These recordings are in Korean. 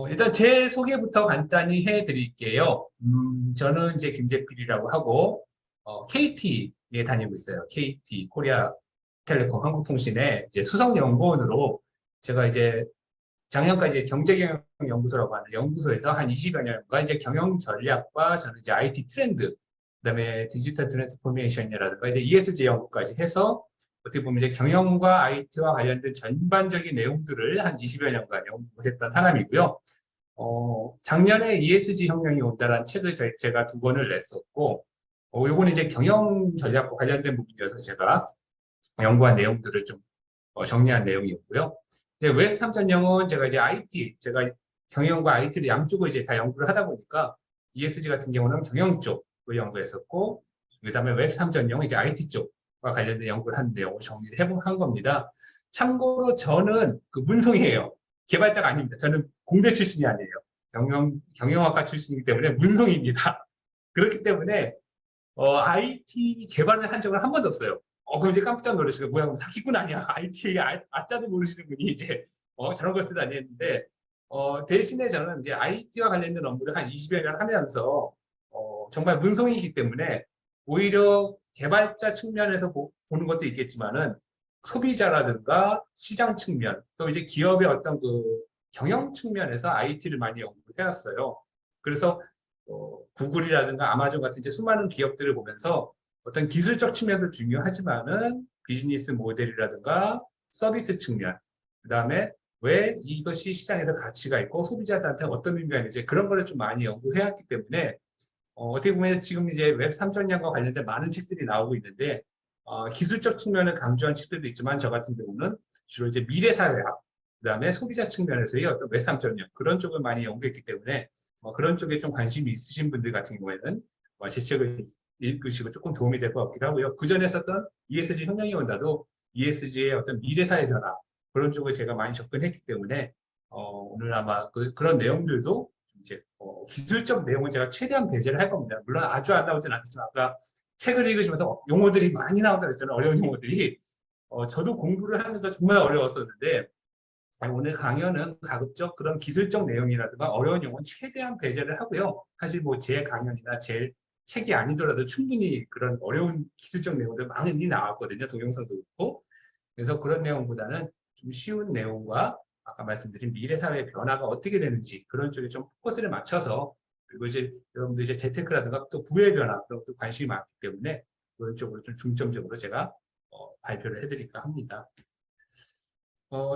일단 제 소개부터 간단히 해드릴게요. 저는 이제 김재필이라고 하고, KT에 다니고 있어요. KT, 코리아 텔레콤 한국통신의 이제 수석연구원으로 제가 이제 작년까지 경제경영연구소라고 하는 연구소에서 한 20여 년간 이제 경영 전략과 저는 이제 IT 트렌드, 그다음에 디지털 트랜스포메이션이라든가 이제 ESG 연구까지 해서 어떻게 보면 이제 경영과 IT와 관련된 전반적인 내용들을 한 20여 년간 연구했던 사람이고요. 작년에 ESG 혁명이 온다라는 책을 제가 두 권을 냈었고, 요거는 이제 경영 전략과 관련된 부분이어서 제가 연구한 내용들을 좀 정리한 내용이었고요. 이제 웹 3.0은 제가 이제 IT, 제가 경영과 IT를 양쪽을 이제 다 연구를 하다 보니까 ESG 같은 경우는 경영 쪽을 연구했었고, 그다음에 웹 3.0은 이제 IT 쪽과 관련된 연구를 한 내용을 정리를 한 겁니다. 참고로 저는 그 문송이에요. 개발자가 아닙니다. 저는 공대 출신이 아니에요. 경영학과 출신이기 때문에 문송입니다. 그렇기 때문에 IT 개발을 한 적은 한 번도 없어요. 그럼 이제 깜짝 놀라시고, 뭐야, 사기꾼 아니야. IT 아자도 모르시는 분이 이제, 저런 걸 쓰다니 했는데, 대신에 저는 이제 IT와 관련된 업무를 한 20여 년 하면서, 정말 문송이기 때문에, 오히려 개발자 측면에서 보는 것도 있겠지만은, 소비자라든가 시장 측면, 또 이제 기업의 어떤 그 경영 측면에서 IT를 많이 연구를 해왔어요. 그래서 구글이라든가 아마존 같은 이제 수많은 기업들을 보면서 어떤 기술적 측면도 중요하지만은 비즈니스 모델이라든가 서비스 측면, 그다음에 왜 이것이 시장에서 가치가 있고 소비자들한테 어떤 의미가 있는지 그런 거를 좀 많이 연구해왔기 때문에 떻게 보면 지금 이제 웹 3.0과 관련된 많은 책들이 나오고 있는데 기술적 측면을 강조한 책들도 있지만 저 같은 경우는 주로 이제 미래 사회학, 그다음에 소비자 측면에서의 어떤 웹 3.0 그런 쪽을 많이 연구했기 때문에 그런 쪽에 좀 관심이 있으신 분들 같은 경우에는 제 책을 읽으시고 조금 도움이 될 것 같기도 하고요. 그 전에 썼던 ESG 혁명이 온다도 ESG의 어떤 미래 사회 변화 그런 쪽을 제가 많이 접근했기 때문에 오늘 아마 그런 내용들도 이제 기술적 내용은 제가 최대한 배제를 할 겁니다. 물론 아주 안 나오진 않겠지만 아까 책을 읽으시면서 용어들이 많이 나온다고 했잖아요. 어려운 용어들이. 저도 공부를 하면서 정말 어려웠었는데 오늘 강연은 가급적 그런 기술적 내용이라든가 어려운 용어는 최대한 배제를 하고요. 사실 뭐 제 강연이나 제 책이 아니더라도 충분히 그런 어려운 기술적 내용들 많이 나왔거든요. 동영상도 그렇고. 그래서 그런 내용보다는 좀 쉬운 내용과 아까 말씀드린 미래 사회의 변화가 어떻게 되는지 그런 쪽에 좀 포커스를 맞춰서 그리고 이제 여러분들 이제 재테크라든가 또 부의 변화 그런 것도 관심이 많기 때문에 그런 쪽으로 좀 중점적으로 제가 발표를 해드릴까 합니다.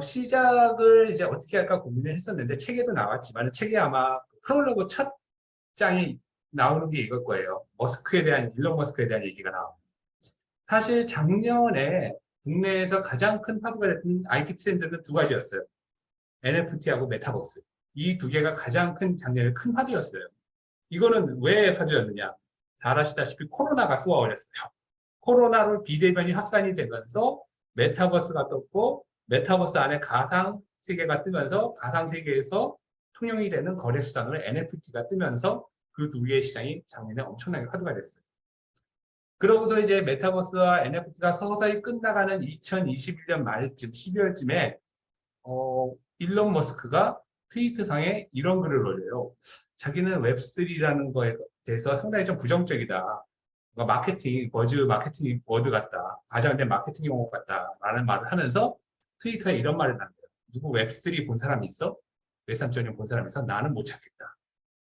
시작을 이제 어떻게 할까 고민을 했었는데 책에도 나왔지만 책에 아마 프롤로그 첫 장이 나오는 게 이걸 거예요. 일론 머스크에 대한 얘기가 나옵니다. 사실 작년에 국내에서 가장 큰 화두가 됐던 IT 트렌드는 두 가지였어요. NFT하고 메타버스. 이 두 개가 가장 큰 작년에 큰 화두였어요. 이거는 왜 화두였느냐? 잘 아시다시피 코로나가 쏘아올렸어요. 코로나로 비대면이 확산이 되면서 메타버스가 떴고 메타버스 안에 가상 세계가 뜨면서 가상 세계에서 통용이 되는 거래 수단으로 NFT가 뜨면서 그 두 개의 시장이 작년에 엄청나게 화두가 됐어요. 그러고서 이제 메타버스와 NFT가 서서히 끝나가는 2021년 말쯤 12월쯤에 일론 머스크가 트위터상에 이런 글을 올려요. 자기는 웹3라는 거에 대해서 상당히 좀 부정적이다. 그러니까 마케팅 워드 같다. 과장된 마케팅 용어 같다라는 말을 하면서 트위터에 이런 말을 남겨요. 누구 웹3 본 사람 있어? 웹3.0 본 사람 있어? 나는 못 찾겠다.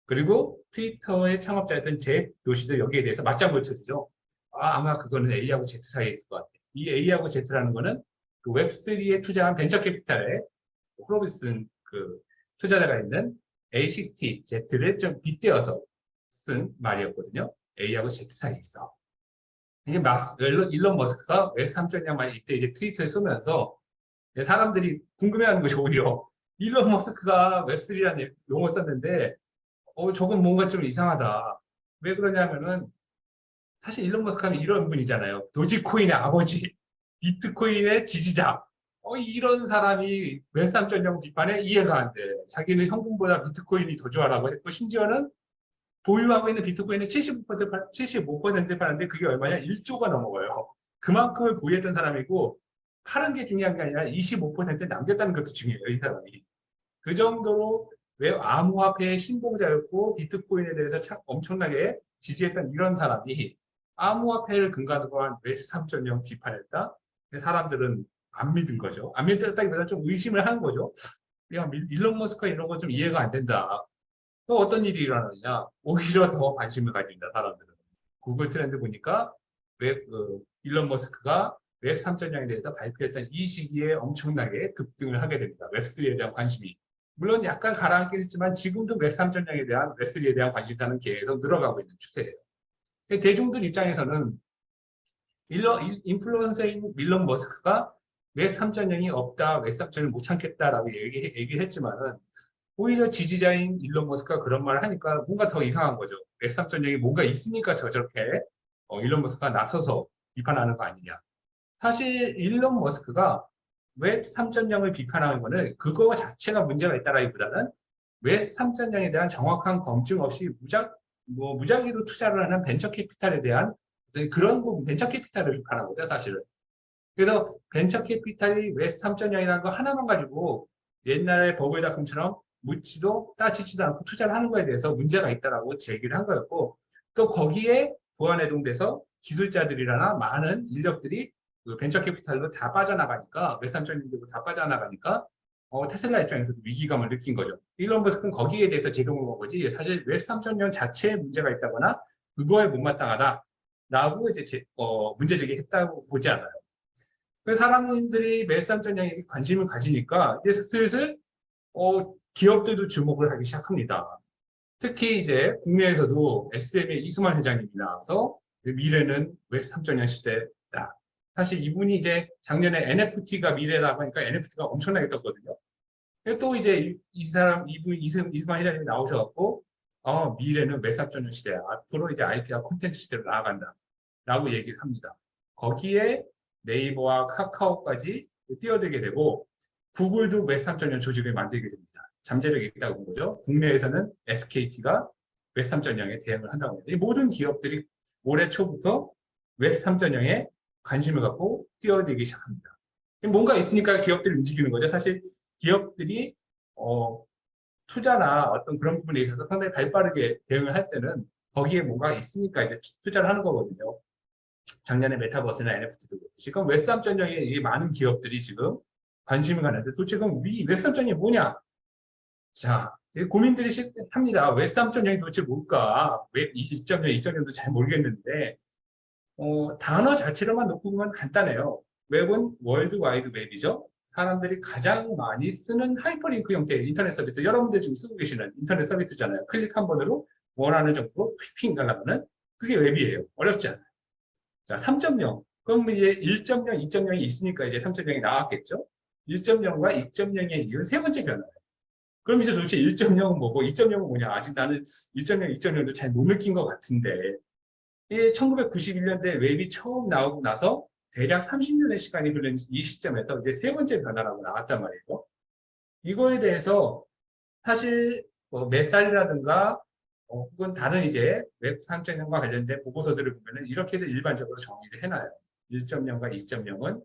그리고 트위터의 창업자였던 잭 도시도 여기에 대해서 맞장구를 쳐주죠. 아마 그거는 A하고 Z 사이에 있을 것 같아요. 이 A하고 Z라는 거는 그 웹3에 투자한 벤처 캐피탈의 프로비슨 그 투자자가 있는 A60Z를 좀 빗대어서 쓴 말이었거든요. A하고 Z 사이에 있어. 이게 일론 머스크가 웹 3.0만 이때 이제 트위터에 쏘면서 사람들이 궁금해하는 것이 오히려 일론 머스크가 웹3라는 용어 썼는데 저건 뭔가 좀 이상하다. 왜 그러냐면은 사실 일론 머스크 하면 이런 분이잖아요. 도지코인의 아버지, 비트코인의 지지자. 이런 사람이 웹 3.0 비판에 이해가 안 돼. 자기는 현금보다 비트코인이 더 좋아라고 했고 심지어는 보유하고 있는 비트코인의 75% 파는데 그게 얼마냐? 1조가 넘어가요. 그만큼을 보유했던 사람이고 파는 게 중요한 게 아니라 25% 남겼다는 것도 중요해요. 이 사람이. 그 정도로 웹 암호화폐의 신봉자였고 비트코인에 대해서 참 엄청나게 지지했던 이런 사람이 암호화폐를 근간으로 한 웹 3.0 비판했다? 사람들은 안 믿은 거죠. 안 믿었다기보다는 좀 의심을 하는 거죠. 야, 일론 머스크가 이런 거 좀 이해가 안 된다. 또 어떤 일이 일어나느냐? 오히려 더 관심을 가진다, 사람들은. 구글 트렌드 보니까 일론 머스크가 웹 3.0에 대해서 발표했던 이 시기에 엄청나게 급등을 하게 됩니다. 웹3에 대한 관심이. 물론 약간 가라앉긴 했지만 지금도 웹 3.0에 대한 웹3에 대한 관심사는 계속 늘어가고 있는 추세예요. 대중들 입장에서는 인플루언서인 일론 머스크가 웹 3.0이 없다, 웹 3.0을 못 참겠다라고 얘기했지만은 오히려 지지자인 일론 머스크가 그런 말을 하니까 뭔가 더 이상한 거죠. 웹 3.0이 뭔가 있으니까 저렇게 일론 머스크가 나서서 비판하는 거 아니냐. 사실 일론 머스크가 웹 3.0을 비판하는 거는 그거 자체가 문제가 있다라기보다는 웹 3.0에 대한 정확한 검증 없이 무작위로 투자를 하는 벤처 캐피탈에 대한 그런 부분, 벤처 캐피탈을 비판하거든요, 사실은. 그래서 벤처 캐피탈이 웹 3.0이라는 거 하나만 가지고 옛날에 버그닷컴처럼 묻지도 따지지도 않고 투자를 하는 거에 대해서 문제가 있다라고 제기를 한 거였고, 또 거기에 부안해동돼서 기술자들이나 많은 인력들이 그 벤처 캐피탈로 다 빠져나가니까, 웹 3.0으로 다 빠져나가니까 테슬라 입장에서도 위기감을 느낀 거죠. 일론 머스크는 거기에 대해서 제동을 건 거지 사실 웹 3.0 자체에 문제가 있다거나 그거에 못마땅하다라고 이제 문제 제기했다고 보지 않아요. 그래서 사람들이 웹 3.0에 관심을 가지니까 이제 슬슬 기업들도 주목을 하기 시작합니다. 특히 이제 국내에서도 SM의 이수만 회장님이 나와서 미래는 웹 3.0 시대다. 사실 이분이 이제 작년에 NFT가 미래라고 하니까 NFT가 엄청나게 떴거든요. 또 이제 이수만 회장님이 나오셔갖고 미래는 웹 3.0 시대야. 앞으로 이제 IP와 콘텐츠 시대로 나아간다. 라고 얘기를 합니다. 거기에 네이버와 카카오까지 뛰어들게 되고 구글도 웹 3.0 조직을 만들게 됩니다. 잠재력이 있다고 본 거죠. 국내에서는 SKT가 웹 3.0에 대응을 한다고 합니다. 이 모든 기업들이 올해 초부터 웹 3.0에 관심을 갖고 뛰어들기 시작합니다. 뭔가 있으니까 기업들이 움직이는 거죠. 사실 기업들이 투자나 어떤 그런 부분에 있어서 상당히 발빠르게 대응을 할 때는 거기에 뭔가 있으니까 이제 투자를 하는 거거든요. 작년에 메타버스나 NFT도 그렇듯이. 그럼 웹 3.0에 많은 기업들이 지금 관심을 갖는데 도대체 그럼 웹 3.0이 뭐냐? 자, 고민들이 합니다. 웹 3.0이 도대체 뭘까? 웹 1.0, 2.0도 잘 모르겠는데 단어 자체로만 놓고 보면 간단해요. 웹은 월드와이드 웹이죠. 사람들이 가장 많이 쓰는 하이퍼링크 형태의 인터넷 서비스, 여러분들 지금 쓰고 계시는 인터넷 서비스잖아요. 클릭 한 번으로 원하는 정보로 휙휙 날아가는 그게 웹이에요. 어렵지 않아요. 자, 3.0. 그럼 이제 1.0, 2.0이 있으니까 이제 3.0이 나왔겠죠? 1.0과 2.0에 이은 세 번째 변화예요. 그럼 이제 도대체 1.0은 뭐고 2.0은 뭐냐? 아직 나는 1.0, 2.0도 잘 못 느낀 것 같은데. 이 1991년대 웹이 처음 나오고 나서 대략 30년의 시간이 흐른 이 시점에서 이제 세 번째 변화라고 나왔단 말이에요. 이거에 대해서 사실 몇 살이라든가 혹은 다른 이제 웹 3.0과 관련된 보고서들을 보면은 이렇게도 일반적으로 정의를 해놔요. 1.0과 2.0은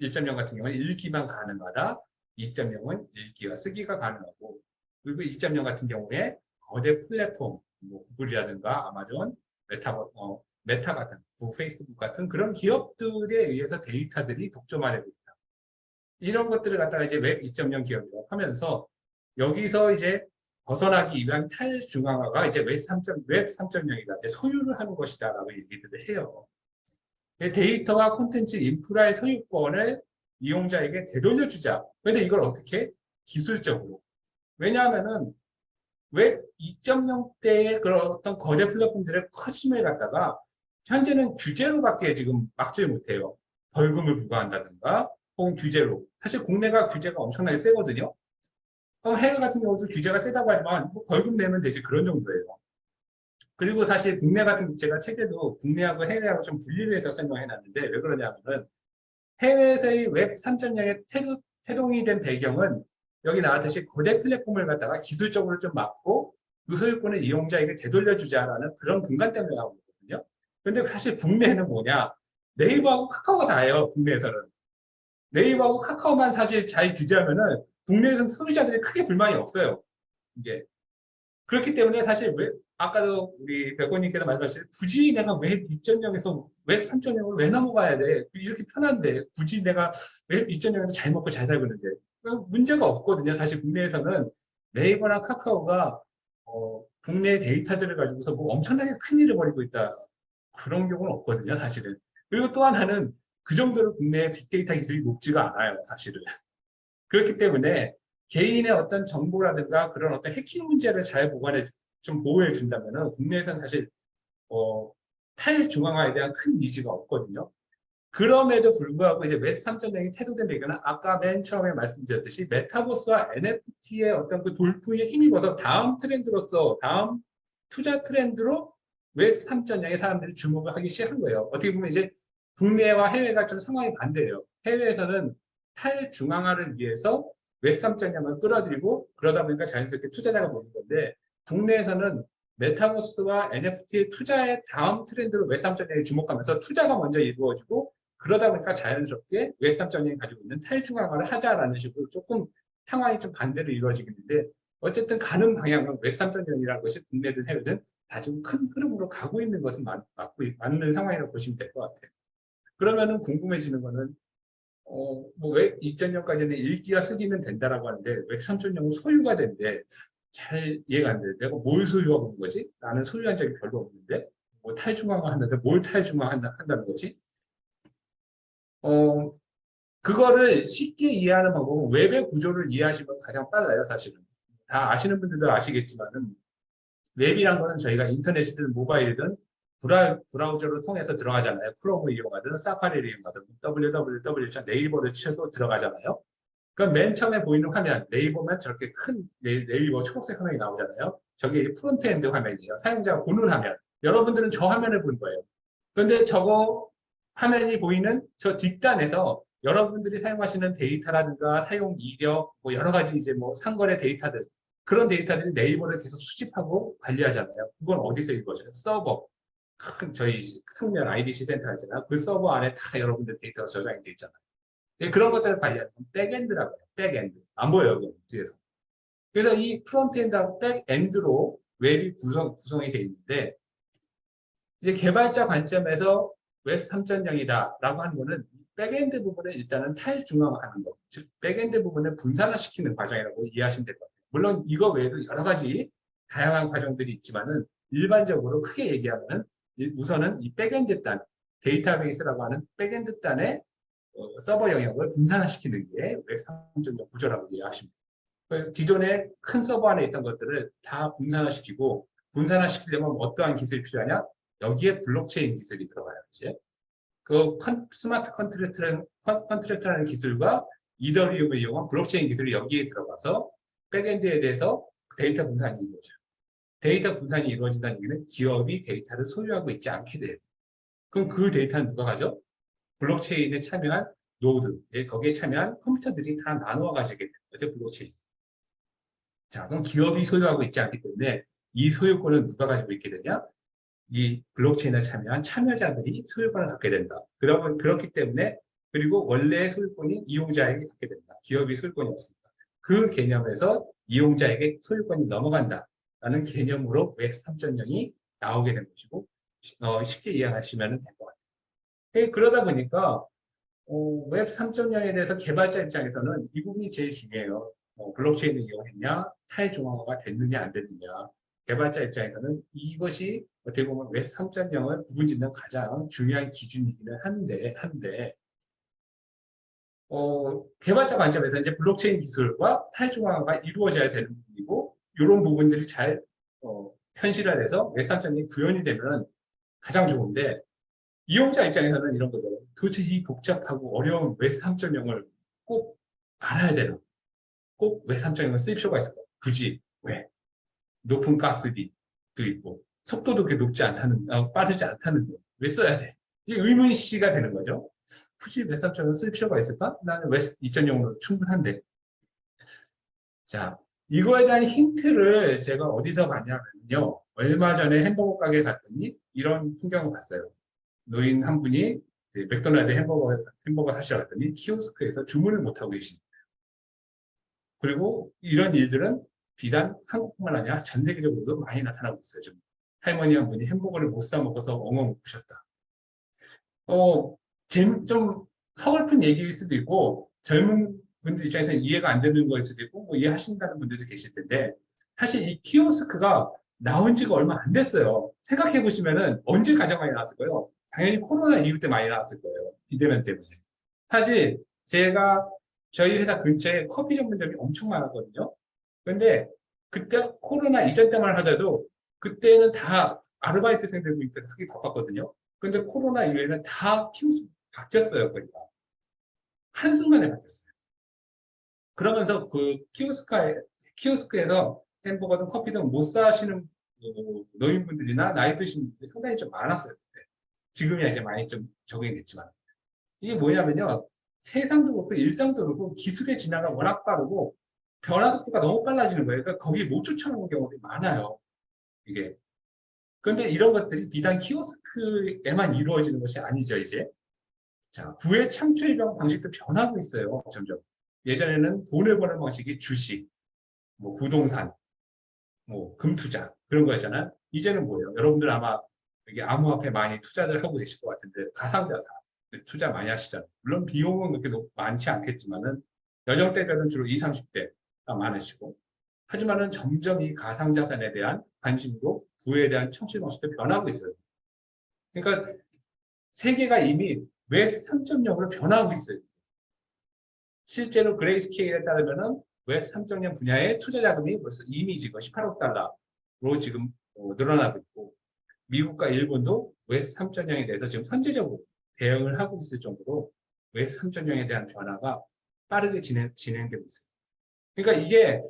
1.0 같은 경우는 읽기만 가능하다. 2.0은 읽기와 쓰기가 가능하고 그리고 2.0 같은 경우에 거대 플랫폼, 뭐 구글이라든가 아마존, 메타 같은, 페이스북 같은 그런 기업들에 의해서 데이터들이 독점화되고 있다. 이런 것들을 갖다가 이제 웹 2.0 기업이라고 하면서 여기서 이제 벗어나기 위한 탈중앙화가 이제 웹 3.0이다. 이제 소유를 하는 것이다라고 얘기를 해요. 데이터와 콘텐츠 인프라의 소유권을 이용자에게 되돌려주자. 그런데 이걸 어떻게? 기술적으로. 왜냐하면은 웹 2.0 때의 그런 어떤 거대 플랫폼들의 커짐을 갖다가 현재는 규제로밖에 지금 막지 못해요. 벌금을 부과한다든가 혹은 규제로. 사실 국내가 규제가 엄청나게 세거든요. 그럼 해외 같은 경우도 규제가 세다고 하지만 뭐 벌금 내면 되지 그런 정도예요. 그리고 사실 국내 같은 제가 책에도 국내하고 해외하고 좀 분리를 해서 설명해 놨는데 왜 그러냐면은 해외에서의 웹 3.0의 태동이 된 배경은 여기 나왔듯이 거대 플랫폼을 갖다가 기술적으로 좀 막고 그 소유권을 이용자에게 되돌려주자라는 그런 근간 때문에 나온 거거든요. 근데 사실 국내에는 뭐냐? 네이버하고 카카오가 다예요. 국내에서는. 네이버하고 카카오만 사실 잘 규제하면은 국내에서는 소비자들이 크게 불만이 없어요. 이게. 그렇기 때문에 사실 왜, 아까도 우리 백호님께서 말씀하신 굳이 내가 웹 2.0에서 웹 3.0으로 왜 넘어가야 돼? 이렇게 편한데 굳이 내가 웹 2.0에서 잘 먹고 잘 살고 있는데 문제가 없거든요. 사실 국내에서는 네이버나 카카오가 국내 데이터들을 가지고서 뭐 엄청나게 큰일을 벌이고 있다. 그런 경우는 없거든요. 사실은. 그리고 또 하나는 그 정도로 국내 빅데이터 기술이 높지가 않아요. 사실은. 그렇기 때문에 개인의 어떤 정보라든가 그런 어떤 해킹 문제를 잘 보관해, 좀 보호해 준다면은 국내에서는 사실, 어, 탈중앙화에 대한 큰 니즈가 없거든요. 그럼에도 불구하고 이제 웹 3.0이 태도된 배경은 아까 맨 처음에 말씀드렸듯이 메타버스와 NFT의 어떤 그 돌풍에 힘입어서 다음 트렌드로서 다음 투자 트렌드로 웹 3.0에 사람들이 주목을 하기 시작한 거예요. 어떻게 보면 이제 국내와 해외가 좀 상황이 반대예요. 해외에서는 탈중앙화를 위해서 웹 3.0을 끌어들이고 그러다 보니까 자연스럽게 투자자가 모는 건데 국내에서는 메타버스와 NFT의 투자의 다음 트렌드로 웹 3.0에 주목하면서 투자가 먼저 이루어지고 그러다 보니까 자연스럽게 웹 3.0이 가지고 있는 탈중앙화를 하자라는 식으로 조금 상황이 좀 반대로 이루어지겠는데 어쨌든 가는 방향은 웹 3.0이라는 것이 국내든 해외든 다 지금 큰 흐름으로 가고 있는 것은 맞는 상황이라고 보시면 될 것 같아요. 그러면은 궁금해지는 거는 뭐웹 2.0까지는 읽기가 쓰기는 된다라고 하는데 웹 3.0은 소유가 된대. 잘 이해가 안 돼. 내가 뭘 소유하고 있는 거지? 나는 소유한 적이 별로 없는데 뭐 탈중앙화 한다는데 뭘 탈중앙화 한다는 거지? 어, 그거를 쉽게 이해하는 방법은 웹의 구조를 이해하시면 가장 빨라요, 사실은. 다 아시는 분들도 아시겠지만은 웹이란 거는 저희가 인터넷이든 모바일이든 브라우저를 통해서 들어가잖아요. 크롬을 이용하든 사파리를 이용하든 www 네이버를 쳐도 들어가잖아요. 그럼 맨 처음에 보이는 화면, 네이버면 저렇게 큰 네이버 초록색 화면이 나오잖아요. 저게 프론트엔드 화면이에요. 사용자가 보는 화면. 여러분들은 저 화면을 본 거예요. 그런데 저거 화면이 보이는 저 뒷단에서 여러분들이 사용하시는 데이터라든가 사용 이력, 뭐 여러 가지 이제 뭐 상거래 데이터들, 그런 데이터들이 네이버를 계속 수집하고 관리하잖아요. 그건 어디서 이루어져요? 서버. 큰 저희 상면 IDC 센터 있잖아요. 그 서버 안에 다 여러분들 데이터가 저장이 돼 있잖아요. 그런 것들을 관리하는 건 백엔드라고 해요. 백엔드. 안 보여요, 여기 뒤에서. 그래서 이 프론트엔드하고 백엔드로 웹이 구성이 되어 있는데 이제 개발자 관점에서 웹 3.0이다라고 하는 거는 백엔드 부분을 일단은 탈중앙화하는 거, 즉 백엔드 부분을 분산화시키는 과정이라고 이해하시면 될 것 같아요. 물론 이거 외에도 여러 가지 다양한 과정들이 있지만은 일반적으로 크게 얘기하면 우선은 이 백엔드 단, 데이터베이스라고 하는 백엔드 단의 서버 영역을 분산화시키는 게 웹 3.0 구조라고 이해하시면 돼요. 기존의 큰 서버 안에 있던 것들을 다 분산화시키고 분산화시키려면 어떠한 기술이 필요하냐? 여기에 블록체인 기술이 들어가요. 이제 그 스마트 컨트랙트라는 기술과 이더리움을 이용한 블록체인 기술이 여기에 들어가서 백엔드에 대해서 데이터 분산이 이루어져요. 데이터 분산이 이루어진다는 얘기는 기업이 데이터를 소유하고 있지 않게 돼요. 그럼 그 데이터는 누가 가져? 블록체인에 참여한 노드, 거기에 참여한 컴퓨터들이 다 나누어 가지게 되는 거죠, 블록체인. 자, 그럼 기업이 소유하고 있지 않기 때문에 이 소유권을 누가 가지고 있게 되냐? 이 블록체인에 참여한 참여자들이 소유권을 갖게 된다. 그렇기 때문에 그리고 원래의 소유권이 이용자에게 갖게 된다. 기업이 소유권이 없습니다. 그 개념에서 이용자에게 소유권이 넘어간다라는 개념으로 웹 3.0이 나오게 된 것이고 쉽게 이해하시면 될 것 같아요. 그러다 보니까 웹 3.0에 대해서 개발자 입장에서는 이 부분이 제일 중요해요. 블록체인을 이용했냐, 탈중앙화가 됐느냐, 안 됐느냐. 개발자 입장에서는 이것이 어떻게 보면 웹 3.0을 구분짓는 가장 중요한 기준이기는 한데, 개발자 관점에서 이제 블록체인 기술과 탈중앙화가 이루어져야 되는 부분이고, 이런 부분들이 잘 현실화돼서 웹 3.0이 구현이 되면 가장 좋은데, 이용자 입장에서는 이런 거죠. 도대체 이 복잡하고 어려운 웹 3.0을 꼭 알아야 되나? 꼭 웹 3.0을 쓸 필요가 있을까? 굳이 왜? 높은 가스비도 있고 속도도 그렇게 높지 않다는, 빠르지 않다는데 왜 써야 돼? 이게 의문시가 되는 거죠. 굳이 웹 3.0을 쓸 필요가 있을까? 나는 웹 2.0으로 충분한데. 자, 이거에 대한 힌트를 제가 어디서 봤냐면요. 얼마 전에 햄버거 가게 갔더니 이런 풍경을 봤어요. 노인 한 분이 맥도날드 햄버거 사시러 갔더니 키오스크에서 주문을 못하고 계신 거예요. 그리고 이런 일들은 비단 한국뿐만 아니라 전 세계적으로도 많이 나타나고 있어요. 좀 할머니 한 분이 햄버거를 못 사 먹어서 엉엉 우셨다. 좀 서글픈 얘기일 수도 있고 젊은 분들 입장에서는 이해가 안 되는 거일 수도 있고 뭐 이해하신다는 분들도 계실 텐데 사실 이 키오스크가 나온 지가 얼마 안 됐어요. 생각해 보시면은 언제 가장 많이 나왔을 거예요? 당연히 코로나 이후 때 많이 나왔을 거예요. 비대면 때문에. 사실 제가 저희 회사 근처에 커피 전문점이 엄청 많았거든요. 근데 그때 코로나 이전 때만 하더라도 그때는 다 아르바이트생들이 하기 바빴거든요. 근데 코로나 이후에는 다 키오스크 바뀌었어요, 거기가. 한순간에 바뀌었어요. 그러면서 그 키오스크에서 햄버거든 커피든 못 사시는 노인분들이나 나이 드신 분들이 상당히 좀 많았어요. 그때. 지금이야 이제 많이 좀 적응이 됐지만. 이게 뭐냐면요. 세상도 그렇고 일상도 그렇고 기술의 진화가 워낙 빠르고 변화 속도가 너무 빨라지는 거예요. 그러니까 거기 못 쫓아오는 경우가 많아요. 이게. 그런데 이런 것들이 비단 키오스크에만 이루어지는 것이 아니죠, 이제. 자, 부의 창출 방식도 변하고 있어요, 점점. 예전에는 돈을 버는 방식이 주식, 뭐 부동산, 뭐 금투자 그런 거였잖아요. 이제는 뭐예요? 여러분들 아마 여기 암호화폐 많이 투자를 하고 계실 것 같은데 가상자산 투자 많이 하시잖아요. 물론 비용은 그렇게 많지 않겠지만은 연령대별은 주로 20, 30대가 많으시고 하지만은 점점 이 가상자산에 대한 관심도 부에 대한 청취 방식도 변하고 있어요. 그러니까 세계가 이미 웹 3.0으로 변하고 있어요. 실제로 그레이스케일에 따르면은 웹 3.0 분야의 투자 자금이 벌써 이미 지금 18억 달러로 지금 늘어나고 있고 미국과 일본도 웹 3.0에 대해서 지금 선제적으로 대응을 하고 있을 정도로 웹 3.0에 대한 변화가 빠르게 진행되고 있습니다. 그러니까 이게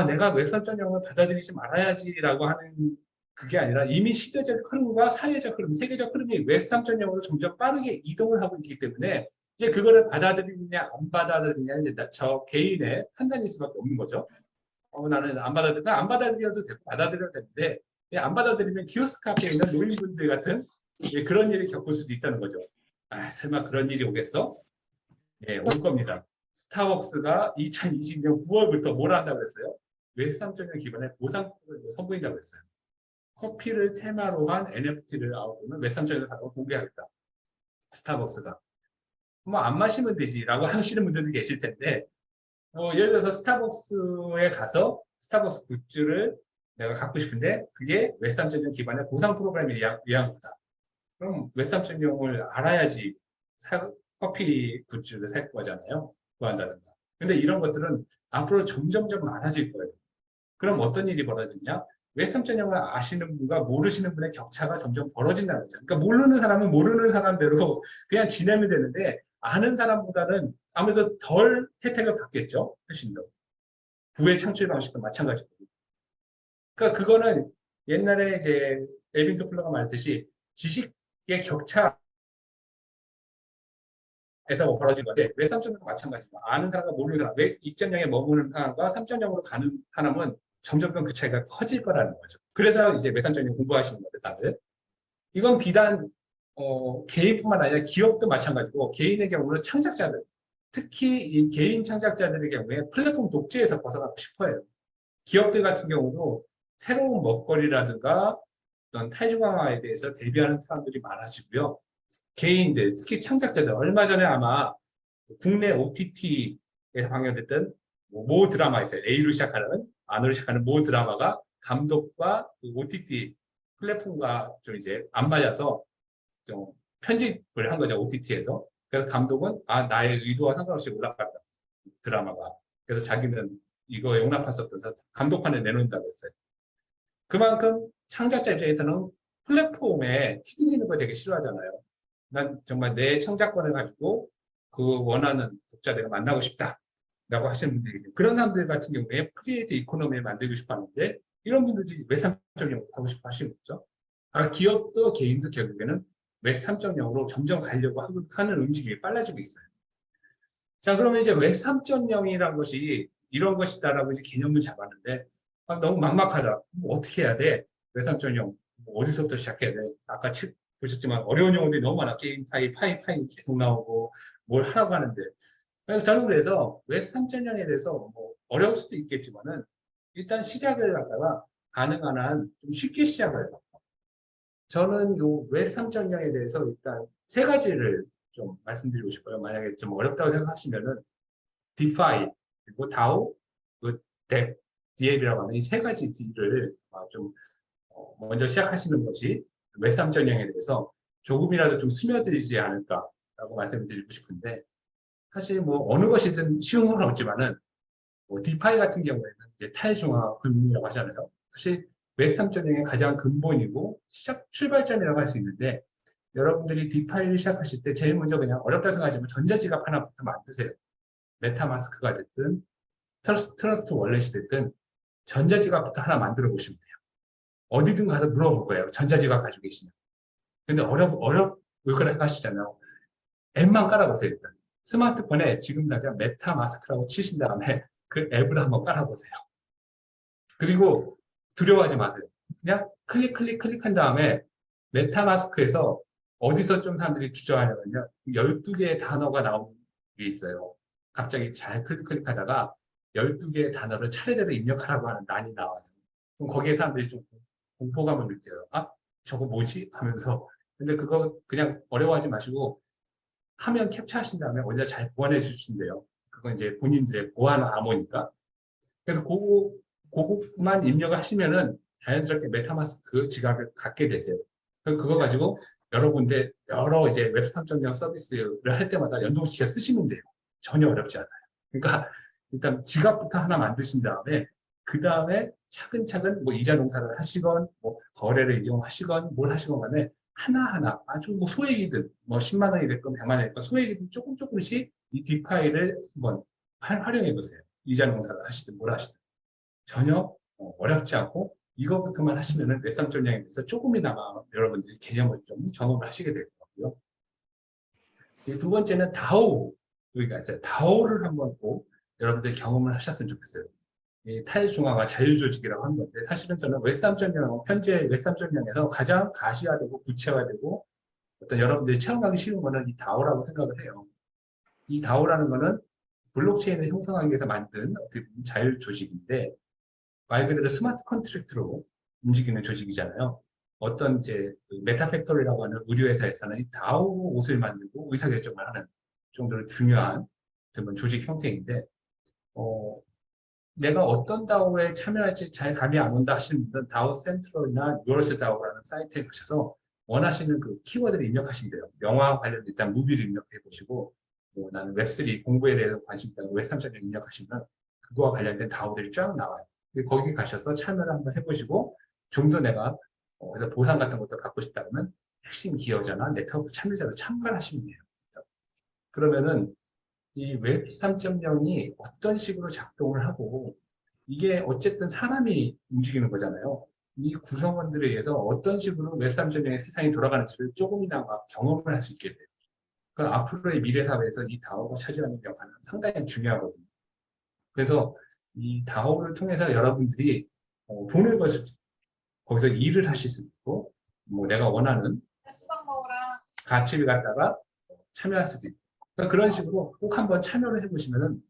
내가 웹 3.0을 받아들이지 말아야지라고 하는 그게 아니라 이미 시대적 흐름과 사회적 흐름, 세계적 흐름이 웹 3.0으로 점점 빠르게 이동을 하고 있기 때문에 이제 그거를 받아들이느냐 안 받아들이느냐 이제 저 개인의 판단일 수밖에 없는 거죠. 나는 안 받아들여도 되고 받아들여도 되는데 안 받아들이면 키오스크 앞에 있는 노인분들 같은 그런 일을 겪을 수도 있다는 거죠. 설마 그런 일이 오겠어? 예, 올 겁니다. 스타벅스가 2020년 9월부터 뭘 한다고 그랬어요? 웹 3.0 기반의 보상을 선보인다고 그랬어요. 커피를 테마로 한 NFT를 아웃도는 웹 3.0을 공개하겠다. 스타벅스가. 뭐 안 마시면 되지라고 하시는 분들도 계실 텐데 예를 들어서 스타벅스에 가서 스타벅스 굿즈를 내가 갖고 싶은데 그게 웹 3.0 기반의 보상 프로그램에 의한 거다. 그럼 웹 3.0을 알아야지 커피 굿즈를 살 거잖아요. 구한다든가. 근데 이런 것들은 앞으로 점점점 많아질 거예요. 그럼 어떤 일이 벌어지냐? 웹 3.0을 아시는 분과 모르시는 분의 격차가 점점 벌어진다는 거죠. 그러니까 모르는 사람은 모르는 사람대로 그냥 지내면 되는데 아는 사람보다는 아무래도 덜 혜택을 받겠죠. 훨씬 더. 부의 창출 방식도 마찬가지고. 그러니까 그거는 옛날에 이제 엘빈 토플러가 말했듯이 지식의 격차에서 벌어진 건데 왜 3.0도 마찬가지죠. 아는 사람과 모르는 사람, 왜 2.0에 머무는 사람과 3.0으로 가는 사람은 점점 그 차이가 커질 거라는 거죠. 그래서 이제 웹3.0 공부하시는 거예요, 다들. 이건 비단 개인뿐만 아니라 기업도 마찬가지고 개인의 경우는 창작자들, 특히 이 개인 창작자들의 경우에 플랫폼 독재에서 벗어나고 싶어요. 기업들 같은 경우도 새로운 먹거리라든가 어떤 타지광화에 대해서 대비하는 사람들이 많아지고요. 개인들, 특히 창작자들, 얼마 전에 아마 국내 OTT에서 방영됐던 모 드라마 있어요. A로 시작하는, 안으로 시작하는 모 드라마가 감독과 그 OTT 플랫폼과 좀 이제 안 맞아서 좀 편집을 한 거죠. OTT에서. 그래서 감독은 나의 의도와 상관없이 올라갔다. 드라마가. 그래서 자기는 이거 용납할 수 없어서 감독판에 내놓는다고 했어요. 그만큼 창작자 입장에서는 플랫폼에 휘둘리는 거 되게 싫어하잖아요. 난 정말 내 창작권을 가지고 그 원하는 독자들을 만나고 싶다라고 하시는 분들이 계세요. 그런 사람들 같은 경우에 크리에이터 이코노미를 만들고 싶어 하는데 이런 분들이 왜 3.0 하고 싶어 하시는 거죠? 기업도 개인도 결국에는 웹 3.0으로 점점 가려고 하는 움직임이 빨라지고 있어요. 자, 그러면 이제 웹 3.0이라는 것이 이런 것이다라고 이제 개념을 잡았는데 너무 막막하다. 뭐 어떻게 해야 돼? 웹 3.0 어디서부터 시작해야 돼? 아까 보셨지만 어려운 용어들이 너무 많아. 게임 파이 계속 나오고 뭘 하라고 하는데 저는 그래서 웹 3.0에 대해서 뭐 어려울 수도 있겠지만은 일단 시작을 하다가 가능한 한 좀 쉽게 시작을 해요. 저는 요 웹 3.0에 대해서 일단 세 가지를 좀 말씀드리고 싶어요. 만약에 좀 어렵다고 생각하시면은 디파이, 그리고 다오, 그 뎁, 디앱이라고 하는 이 세 가지 D를 좀 먼저 시작하시는 것이 웹 3.0에 대해서 조금이라도 좀 스며들지 않을까라고 말씀을 드리고 싶은데 사실 뭐 어느 것이든 쉬운 건 없지만은 뭐 디파이 같은 경우에는 이제 탈중앙 금융이라고 하잖아요. 사실 웹 3.0의 가장 근본이고 시작 출발점이라고 할 수 있는데 여러분들이 디파이를 시작하실 때 제일 먼저 그냥 어렵다 생각하지만 전자지갑 하나부터 만드세요. 메타마스크가 됐든 트러스트 월렛이 됐든 전자지갑부터 하나 만들어 보시면 돼요. 어디든 가서 물어볼 거예요. 전자지갑 가지고 계시냐. 근데 그렇게 하시잖아요. 앱만 깔아보세요, 일단. 스마트폰에 지금 당장 메타마스크라고 치신 다음에 그 앱을 한번 깔아보세요. 그리고 두려워하지 마세요. 그냥 클릭한 다음에 메타마스크에서 어디서 좀 사람들이 주저하냐면요. 12개의 단어가 나오는 게 있어요. 갑자기 잘 클릭하다가 12개의 단어를 차례대로 입력하라고 하는 란이 나와요. 그럼 거기에 사람들이 좀 공포감을 느껴요. 아, 저거 뭐지? 하면서. 근데 그거 그냥 어려워하지 마시고 화면 캡처하신 다음에 어디다 잘 보관해 주신대요. 그건 이제 본인들의 보안 암호니까. 그래서 그것만 입력을 하시면은 자연스럽게 메타마스크 지갑을 갖게 되세요. 그거 가지고 여러 군데 여러 이제 웹 3.0 서비스를 할 때마다 연동시켜 쓰시면 돼요. 전혀 어렵지 않아요. 그러니까 일단 지갑부터 하나 만드신 다음에 그 다음에 차근차근 뭐 이자 농사를 하시건 뭐 거래를 이용하시건 뭘 하시건 간에 하나하나 아주 뭐 소액이든 뭐 10만 원이 됐건 100만 원이 됐건 소액이든 조금씩 이 디파이를 한번 활용해 보세요. 이자 농사를 하시든 뭘 하시든. 전혀 어렵지 않고 이것부터만 하시면은 웹3.0에 대해서 조금이나마 여러분들이 개념을 좀 경험을 하시게 될 거고요. 두 번째는 다오가 있어요. 다오를 한번 꼭 여러분들이 경험을 하셨으면 좋겠어요. 이 탈중앙화 자율조직이라고 하는 건데 사실은 저는 웹3.0, 현재 웹3.0에서 가장 가시화되고 구체화되고 어떤 여러분들이 체험하기 쉬운 거는 이 다오라고 생각을 해요. 이 다오라는 거는 블록체인을 형성하기 위해서 만든 어떻게 보면 자율조직인데 말 그대로 스마트 컨트랙트로 움직이는 조직이잖아요. 어떤 이제 그 메타팩토리라고 하는 의료회사에서는 이 다오 옷을 만들고 의사결정을 하는 정도로 중요한 조직 형태인데, 어, 내가 어떤 다오에 참여할지 잘 감이 안 온다 하시는 분들은 다오 센트럴이나 유월스 다오라는 사이트에 가셔서 원하시는 그 키워드를 입력하시면 돼요. 영화 관련 일단 무비를 입력해 보시고, 뭐 나는 웹3 공부에 대해서 관심 있다고 웹3.0 입력하시면 그거와 관련된 다오들이 쫙 나와요. 거기 가셔서 참여를 한번 해보시고 좀 더 내가 그래서 보상 같은 것도 받고 싶다 면 핵심 기여자나 네트워크 참여자로 참가를 하시면 돼요. 그러면은 이 웹 3.0이 어떤 식으로 작동을 하고 이게 어쨌든 사람이 움직이는 거잖아요. 이 구성원들에 의해서 어떤 식으로 웹 3.0의 세상이 돌아가는지를 조금이나마 경험을 할 수 있게 돼요. 그 앞으로의 미래 사회에서 이 다오가 차지하는 역할은 상당히 중요하거든요. 그래서 이 다오를 통해서 여러분들이 돈을 벌 수 있고 거기서 일을 하실 수 있고 뭐 내가 원하는 가치를 갖다가 참여할 수도 있고 그러니까 그런 식으로 꼭 한번 참여를 해보시면은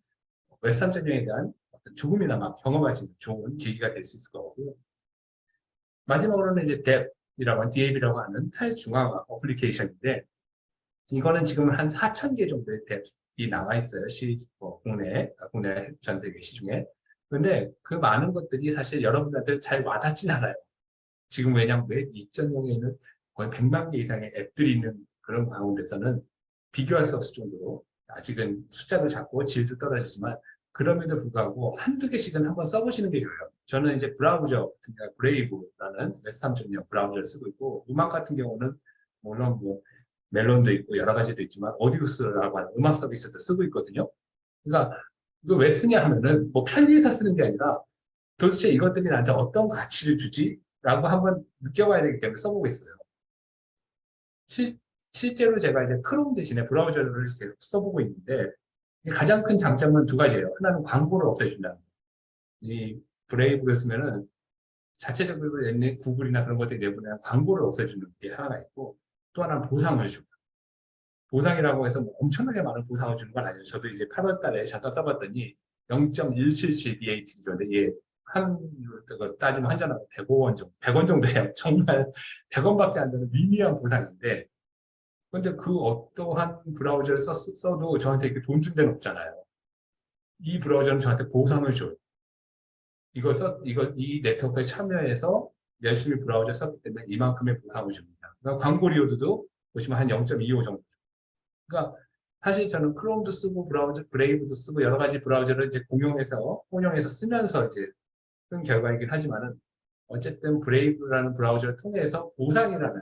웹3.0에 대한 조금이나마 경험할 수 있는 좋은 계기가 될 수 있을 거고요. 마지막으로는 이제 뎁이라고 하는 DApp이라고 하는 탈중앙화 어플리케이션인데 이거는 지금 한 4,000개 정도의 뎁이 나와 있어요. 국내 전 세계 시중에. 근데 그 많은 것들이 사실 여러분들한테 잘 와닿진 않아요. 지금 왜냐하면 웹 2.0에는 거의 100만 개 이상의 앱들이 있는 그런 가운데서는 비교할 수 없을 정도로 아직은 숫자도 작고 질도 떨어지지만 그럼에도 불구하고 한두 개씩은 한번 써보시는 게 좋아요. 저는 이제 브라우저 같은 경우 브레이브라는 웹 3.0 브라우저를 쓰고 있고 음악 같은 경우는 물론 뭐 멜론도 있고 여러 가지도 있지만 오디오스라고 하는 음악 서비스도 쓰고 있거든요. 그러니까 이거 왜 쓰냐 하면은 뭐 편리해서 쓰는 게 아니라 도대체 이것들이 나한테 어떤 가치를 주지? 라고 한번 느껴봐야 되기 때문에 써보고 있어요. 실제로 제가 이제 크롬 대신에 브라우저를 계속 써보고 있는데 가장 큰 장점은 두 가지예요. 하나는 광고를 없애준다는 거예요. 이 브레이브를 쓰면은 자체적으로 구글이나 그런 것들이 내보내는 광고를 없애주는 게 하나가 있고 또 하나는 보상을 줍니다. 보상이라고 해서 뭐 엄청나게 많은 보상을 주는 건 아니에요. 저도 이제 8월 달에 잠깐 써봤더니 0.177 BAT 정도 그거 따지면 한전화 105원 정도, 100원 정도 해요. 정말 100원밖에 안 되는 미미한 보상인데, 근데 그 어떠한 브라우저를 써도 저한테 이렇게 돈 준 데는 없잖아요. 이 브라우저는 저한테 보상을 줘요. 이 네트워크에 참여해서 열심히 브라우저 썼기 때문에 이만큼의 보상을 줍니다. 그러니까 광고 리오드도 보시면 한 0.25 정도. 그러니까 사실 저는 크롬도 쓰고 브레이브도 쓰고 여러 가지 브라우저를 이제 혼용해서 쓰면서 이제 쓴 결과이긴 하지만은 어쨌든 브레이브라는 브라우저를 통해서 보상이라는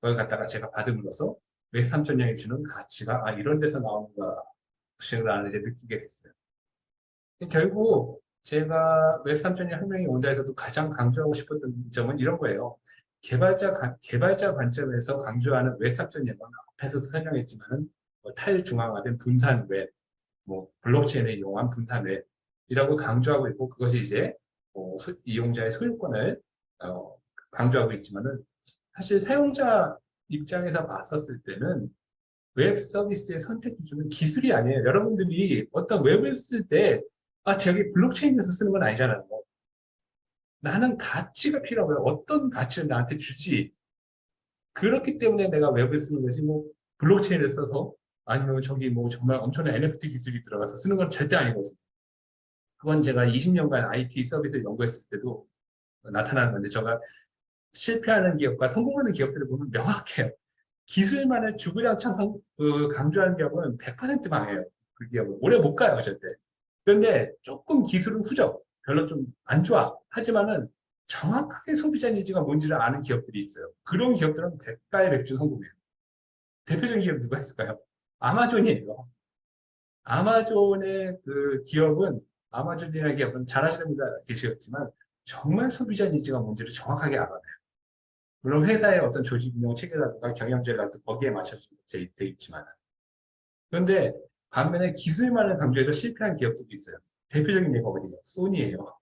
걸 갖다가 제가 받음으로써 웹 3.0이 주는 가치가 이런 데서 나오는가 라는 이제 느끼게 됐어요. 결국 제가 웹 3.0 혁명이 온다 해서도 가장 강조하고 싶었던 점은 이런 거예요. 개발자 관점에서 강조하는 웹 3.0은 앞에서도 설명했지만은 탈중앙화된 분산 웹, 블록체인을 이용한 분산 웹이라고 강조하고 있고 그것이 이제 이용자의 소유권을 강조하고 있지만은 사실 사용자 입장에서 봤었을 때는 웹 서비스의 선택 기준은 기술이 아니에요. 여러분들이 어떤 웹을 쓸 때, 저기 블록체인에서 쓰는 건 아니잖아요. 나는 가치가 필요하고요. 어떤 가치를 나한테 주지. 그렇기 때문에 내가 웹을 쓰는 것이 블록체인을 써서 아니면 저기 정말 엄청난 NFT 기술이 들어가서 쓰는 건 절대 아니거든요. 그건 제가 20년간 IT 서비스를 연구했을 때도 나타나는 건데, 제가 실패하는 기업과 성공하는 기업들을 보면 명확해요. 기술만을 주구장창 강조하는 기업은 100% 망해요. 그 기업은. 오래 못 가요, 절대. 그런데 조금 기술은 후져. 별로 좀 안 좋아. 하지만은 정확하게 소비자 니즈가 뭔지를 아는 기업들이 있어요. 그런 기업들은 백발백중 성공해요. 대표적인 기업 누가 있을까요? 아마존이에요. 아마존의 그 기업은, 아마존이라는 기업은 잘하시는 분들 계시겠지만, 정말 소비자 니즈가 뭔지를 정확하게 알아요. 물론 회사의 어떤 조직 운영 체계라든가 경영제라든가 거기에 맞춰져 있지만 그런데 반면에 기술만을 강조해서 실패한 기업들도 있어요. 대표적인 예가 어디예요? 소니예요.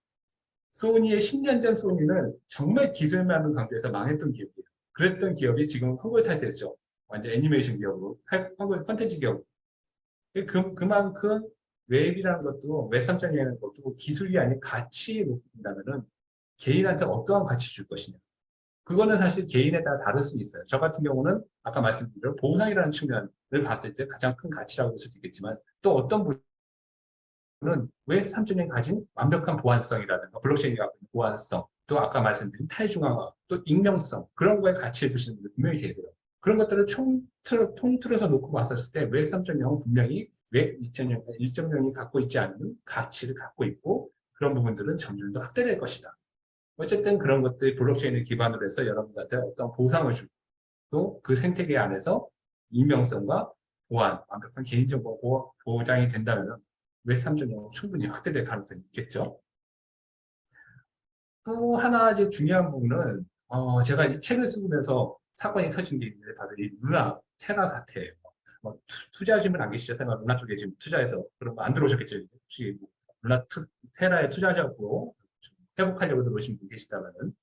소니의 10년 전 소니는 정말 기술만을 강조해서 망했던 기업이에요. 그랬던 기업이 지금 한국에 탈퇴했죠. 완전 애니메이션 기업으로, 한국의 컨텐츠 기업. 그만큼 웹이라는 것도, 웹 3.0이라는 것도 기술이 아닌 가치에 놓고 본다면은 개인한테 어떠한 가치 줄 것이냐. 그거는 사실 개인에 따라 다를 수 있어요. 저 같은 경우는 아까 말씀드린 대로 보상이라는 측면을 봤을 때 가장 큰 가치라고 볼 수도 있겠지만 또 어떤 분은 왜 3.0이 가진 완벽한 보안성이라든가 블록체인이 갖고 있는 보안성 또 아까 말씀드린 탈중앙화 또 익명성 그런 거에 가치를 두시는 분들 분명히 계세요. 그런 것들을 통틀어서 놓고 봤었을 때 웹 3.0은 분명히 웹 2.0이 갖고 있지 않은 가치를 갖고 있고 그런 부분들은 점점 더 확대될 것이다. 어쨌든 그런 것들이 블록체인을 기반으로 해서 여러분들한테 어떤 보상을 주고 또 그 생태계 안에서 익명성과 보안, 완벽한 개인정보 보장이 된다면 웹 3.0은 충분히 확대될 가능성이 있겠죠. 또 하나 이제 중요한 부분은 제가 이 책을 쓰면서 사건이 터진 게 있는데 바로 이 루나 테라 사태예요. 투자하신 분 안 계시죠? 설마 루나 쪽에 지금 투자해서 그런 거 안 들어오셨겠죠? 혹시 루나 테라에 투자하셨고 회복하려고 들어오신 분 계시다면은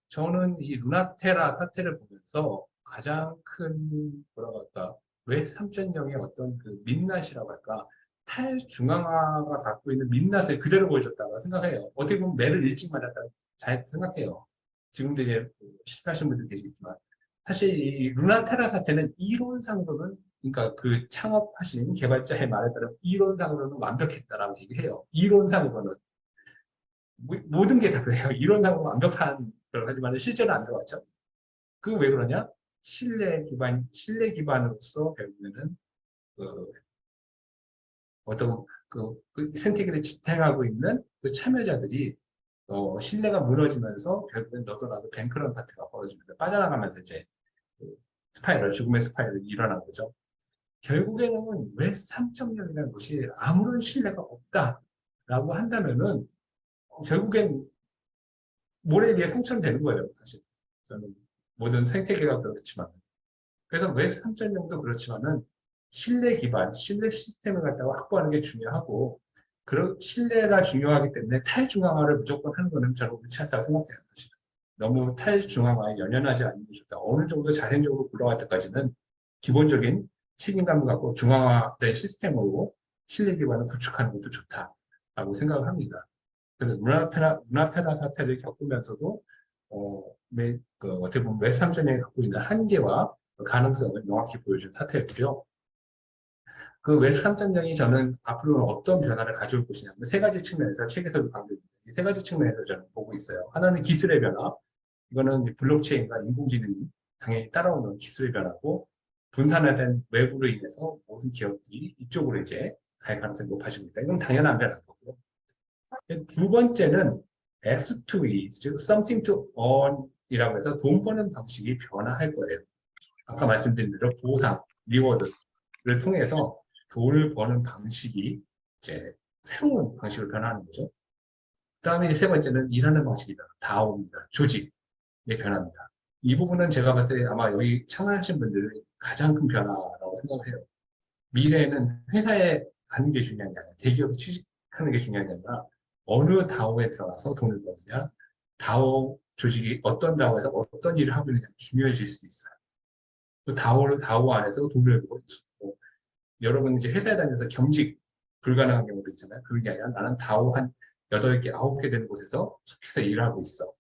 저는 이 루나테라 사태를 보면서 가장 큰, 뭐라고 할까, 웹 3.0의 어떤 그 민낯이라고 할까, 탈중앙화가 갖고 있는 민낯을 그대로 보여줬다고 생각해요. 어떻게 보면 매를 일찍 맞았다고 잘 생각해요. 지금도 이제 실패하신 분들 계시겠지만. 사실 이 루나테라 사태는 이론상으로는, 그러니까 그 창업하신 개발자의 말에 따르면 이론상으로는 완벽했다라고 얘기해요. 이론상으로는. 모든 게 다 그래요. 이론상으로 완벽한 걸 하지만 실제로 안 들어갔죠. 그 왜 그러냐? 신뢰 기반으로서 결국에는 그 어떤 그 생태계를 지탱하고 있는 그 참여자들이 신뢰가 무너지면서 결국엔 너도 나도 뱅크런 파트가 벌어지면서 빠져나가면서 이제 그 죽음의 스파이럴이 일어난 거죠. 결국에는 왜 3.0이라는 것이 아무런 신뢰가 없다라고 한다면은 결국엔 모래 위에 성처럼 되는 거예요, 사실. 저는 모든 생태계가 그렇지만. 그래서 웹 3.0도 그렇지만은 신뢰 기반, 신뢰 시스템을 갖다가 확보하는 게 중요하고, 그런 신뢰가 중요하기 때문에 탈중앙화를 무조건 하는 거는 저는 옳지 않다고 생각해요, 사실. 너무 탈중앙화에 연연하지 않는 게 좋다. 어느 정도 자생적으로 굴러갈 때까지는 기본적인 책임감을 갖고 중앙화된 시스템으로 신뢰 기반을 구축하는 것도 좋다라고 생각을 합니다. 그래서 문화편화 사태를 겪으면서도 어떻게 보면 웹3.0이 갖고 있는 한계와 가능성을 명확히 보여준 사태였고요. 그 웹 3.0이 저는 앞으로는 어떤 변화를 가져올 것이냐. 세 가지 측면에서 책에서도 강조합니다. 이 세 가지 측면에서 저는 보고 있어요. 하나는 기술의 변화. 이거는 블록체인과 인공지능이 당연히 따라오는 기술의 변화고, 분산화된 외부로 인해서 모든 기업들이 이쪽으로 이제 갈 가능성이 높아집니다. 이건 당연한 변화인 거고요. 두 번째는 S2E, 즉 Something to Earn이라고 해서 돈 버는 방식이 변화할 거예요. 아까 말씀드린 대로 보상, 리워드를 통해서 돈을 버는 방식이 이제 새로운 방식으로 변화하는 거죠. 그다음에 세 번째는 일하는 방식이다. 다오입니다. 조직의 변화입니다. 이 부분은 제가 봤을 때 아마 여기 참여하신 분들의 가장 큰 변화라고 생각을 해요. 미래에는 회사에 가는 게 중요한 게 아니라 대기업에 취직하는 게 중요한 게 아니라 어느 다오에 들어가서 돈을 버느냐, 다오 조직이 어떤 다오에서 어떤 일을 하고 있느냐 중요해질 수도 있어요. 또 다오 안에서 돈을 벌고 있고, 여러분 이제 회사에 다니면서 경직 불가능한 경우도 있잖아요. 그런 게 아니라 나는 다오 한 8개, 9개 되는 곳에서 속해서 일하고 있어.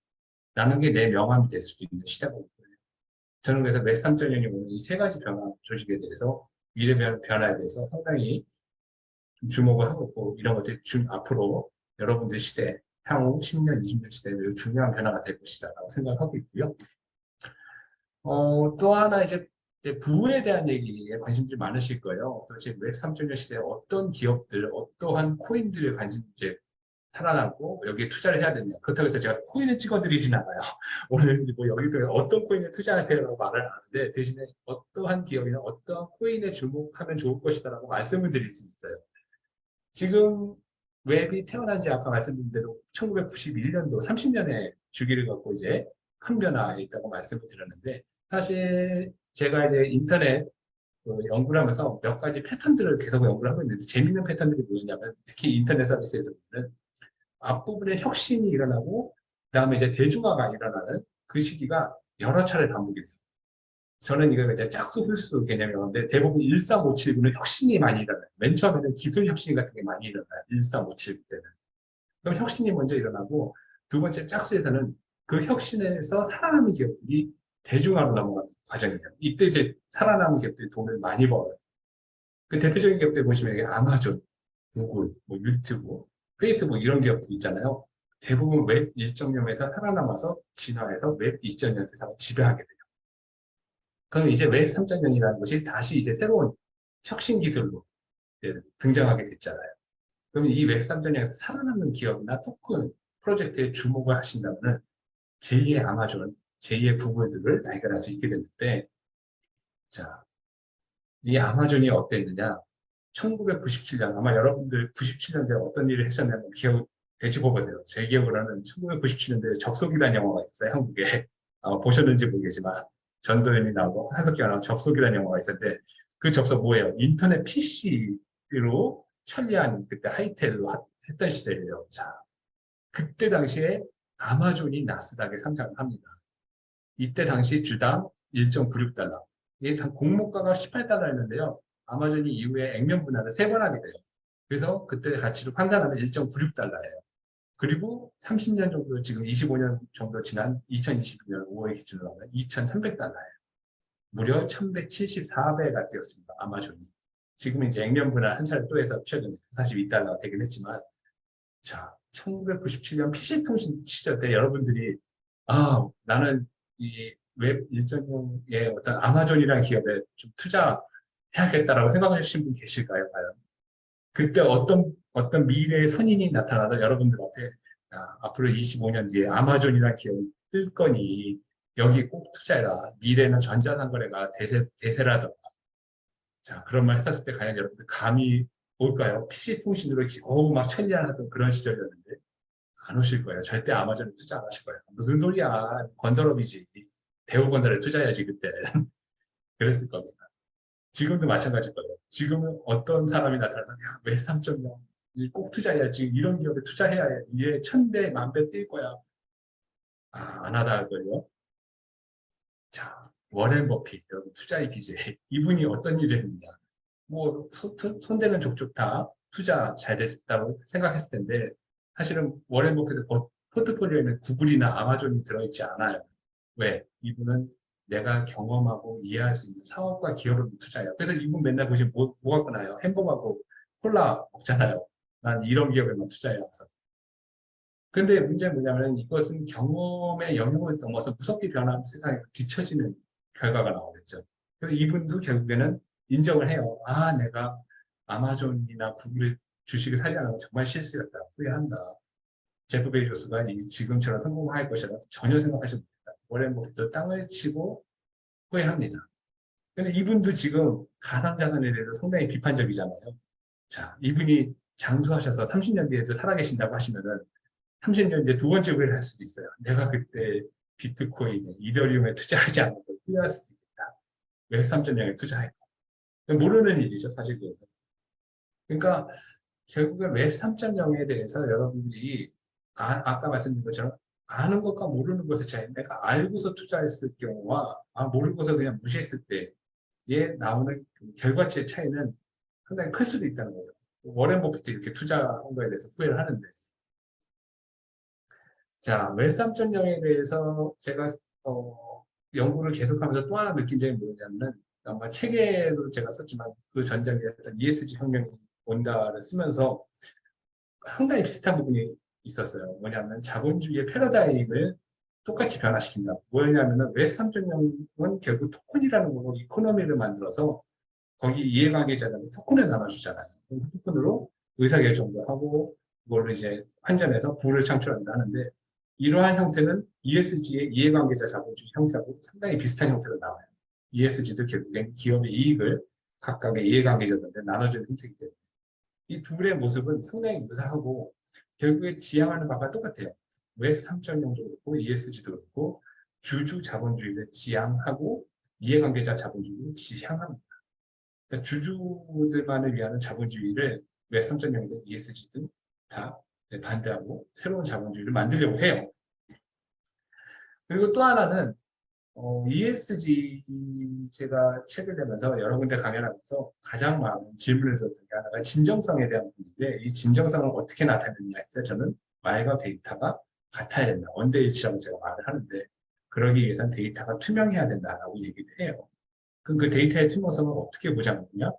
라는 게 내 명함이 될 수도 있는 시대가 올 거예요. 저는 그래서 웹 3.0이 오는 이 세 가지 변화 조직에 대해서 미래 변화에 대해서 상당히 좀 주목을 하고 있고, 이런 것들이 앞으로 여러분들 시대, 향후 10년, 20년 시대에 매우 중요한 변화가 될 것이다 라고 생각하고 있고요. 또 하나 이제 부에 대한 얘기에 관심들이 많으실 거예요. 도대체 웹 3.0 시대에 어떤 기업들, 어떠한 코인들을 관심 이제 살아남고 여기에 투자를 해야 되냐. 그렇다고 해서 제가 코인을 찍어드리진 않아요. 오늘 뭐 여기도 어떤 코인에 투자하세요라고 말을 하는데, 대신에 어떠한 기업이나 어떠한 코인에 주목하면 좋을 것이다라고 말씀을 드릴 수 있어요. 지금 웹이 태어난 지 아까 말씀드린 대로 1991년도 30년의 주기를 갖고 이제 큰 변화에 있다고 말씀을 드렸는데, 사실 제가 이제 인터넷 연구를 하면서 몇 가지 패턴들을 계속 연구를 하고 있는데, 재밌는 패턴들이 뭐였냐면, 특히 인터넷 서비스에서 보면 앞부분에 혁신이 일어나고 그다음에 이제 대중화가 일어나는 그 시기가 여러 차례 반복이 돼요. 저는 이걸 이제 짝수 홀수 개념이었는데, 대부분 1357구는 혁신이 많이 일어나요. 맨 처음에는 기술 혁신 같은 게 많이 일어나요. 1357 때는. 그럼 혁신이 먼저 일어나고, 두 번째 짝수에서는 그 혁신에서 살아남은 기업들이 대중화로 넘어가는 과정이에요. 이때 이제 살아남은 기업들이 돈을 많이 벌어요. 그 대표적인 기업들 보시면 아마존, 구글, 뭐 유튜브, 페이스북 이런 기업들 있잖아요. 대부분 웹 1.0에서 살아남아서 진화해서 웹 2.0 세상을 지배하게 돼요. 그럼 이제 웹 3.0이라는 것이 다시 이제 새로운 혁신 기술로 이제 등장하게 됐잖아요. 그러면 이 웹 3.0에서 살아남는 기업이나 토큰 프로젝트에 주목을 하신다면 제2의 아마존, 제2의 구글들을 발견할 수 있게 됐는데, 자, 이 아마존이 어땠느냐? 1997년, 아마 여러분들 97년도에 어떤 일을 했었냐면 기억 되짚어 보세요. 제 기억으로는 1997년도에 접속이라는 영화가 있어요, 한국에. 보셨는지 모르겠지만, 전도연이 나오고 한석기가 나온 접속이라는 영화가 있었는데, 그 접속 뭐예요? 인터넷 PC로 천리안 그때 하이텔로 했던 시절이에요. 자, 그때 당시에 아마존이 나스닥에 상장을 합니다. 이때 당시 주당 1.96달러. 이게 공모가가 18달러였는데요. 아마존이 이후에 액면 분할을 3번 하게 돼요. 그래서 그때 가치로 환산하면 1.96달러예요. 그리고 30년 정도, 지금 25년 정도 지난 2022년 5월 기준으로 하면 2,300달러예요. 무려 1,174배가 되었습니다. 아마존이. 지금 이제 액면 분할 한 차례 또 해서 최근에 42달러가 되긴 했지만, 자, 1997년 PC통신 시절 때 여러분들이, 나는 이 웹 1.0의 어떤 아마존이라는 기업에 좀 투자해야겠다라고 생각하시는 분 계실까요? 과연? 그때 어떤 미래의 선인이 나타나서 여러분들 앞에, 앞으로 25년 뒤에 아마존이라는 기업이 뜰 거니 여기 꼭 투자해라. 미래는 전자상거래가 대세라던가. 자, 그런 말 했었을 때 과연 여러분들 감이 올까요? PC통신으로 막 천리안하던 그런 시절이었는데 안 오실 거예요. 절대 아마존에 투자 안 하실 거예요. 무슨 소리야. 건설업이지. 대우건설에 투자해야지 그때. 그랬을 겁니다. 지금도 마찬가지일 거예요. 지금은 어떤 사람이 나타나서 왜 3.0? 꼭 투자해야지. 이런 기업에 투자해야 해. 얘 1000배, 10,000배 뛸 거야. 안 하다 할걸요. 자, 워렌 버핏, 여러분 투자의 BJ. 이분이 어떤 일을 했느냐. 뭐 손대는 족족 다 투자 잘 됐다고 생각했을 텐데, 사실은 워렌 버핏의 포트폴리오에는 구글이나 아마존이 들어있지 않아요. 왜? 이분은 내가 경험하고 이해할 수 있는 사업과 기업을 투자해요. 그래서 이분 맨날 보시면 뭐 갖고 나요? 햄버거하고 콜라 먹잖아요. 난 이런 기업에만 투자해요. 항상. 근데 문제는 뭐냐면 이것은 경험의 영역을 넘어서 무섭게 변하는 세상에 뒤처지는 결과가 나오겠죠. 그래서 이분도 결국에는 인정을 해요. 아, 내가 아마존이나 구글 주식을 사지 않은 건 정말 실수였다. 후회한다. 제프 베이조스가 지금처럼 성공할 것이라 전혀 생각하지 못했다. 워렌 버핏도 땅을 치고 후회합니다. 근데 이분도 지금 가상자산에 대해서 상당히 비판적이잖아요. 자, 이분이 장수하셔서 30년 뒤에도 살아계신다고 하시면은 30년 뒤에 두 번째 후회를 할 수도 있어요. 내가 그때 비트코인에, 이더리움에 투자하지 않은 걸 후회할 수도 있겠다. 왜 3.0에 투자할까? 모르는 일이죠, 사실. 그러니까 결국에 웹 3.0에 대해서 여러분들이 아까 말씀드린 것처럼 아는 것과 모르는 것의 차이, 내가 알고서 투자했을 경우와 모르고서 그냥 무시했을 때에 나오는 그 결과치의 차이는 상당히 클 수도 있다는 거죠. 워렌 버핏도 이렇게 투자한 거에 대해서 후회를 하는데, 자, 웹 3.0에 대해서 제가 연구를 계속하면서 또 하나 느낀 점이 뭐냐면 아마 책에도 제가 썼지만 그 전작에 어떤 ESG 혁명이 온다를 쓰면서 상당히 비슷한 부분이 있었어요. 뭐냐면 자본주의의 패러다임을 똑같이 변화시킨다. 뭐냐면은 웹 3.0은 결국 토큰이라는 거고 이코노미를 만들어서 거기 이해관계자들은 토큰을 나눠주잖아요. 그 토큰으로 의사결정도 하고 그걸로 이제 환전해서 부를 창출한다 하는데 이러한 형태는 ESG의 이해관계자 자본주의 형태하고 상당히 비슷한 형태로 나와요. ESG도 결국엔 기업의 이익을 각각의 이해관계자들한테 나눠주는 형태이기 때문에 이 둘의 모습은 상당히 유사하고 결국에 지향하는 바가 똑같아요. 왜 3.0도 그렇고 ESG도 그렇고 주주 자본주의를 지향하고 이해관계자 자본주의를 지향합니다. 그러니까 주주들만을 위한 자본주의를 왜 3.0이든 ESG든 다 반대하고 새로운 자본주의를 만들려고 해요. 그리고 또 하나는 ESG 제가 책을 내면서 여러 군데 강연하면서 가장 많은 질문을 드렸던 게 하나가 진정성에 대한 부분인데 이 진정성을 어떻게 나타내느냐 해서 저는 말과 데이터가 같아야 된다. 원데이치라고 제가 말을 하는데 그러기 위해서는 데이터가 투명해야 된다라고 얘기를 해요. 그럼 그 데이터의 투명성을 어떻게 보장하느냐?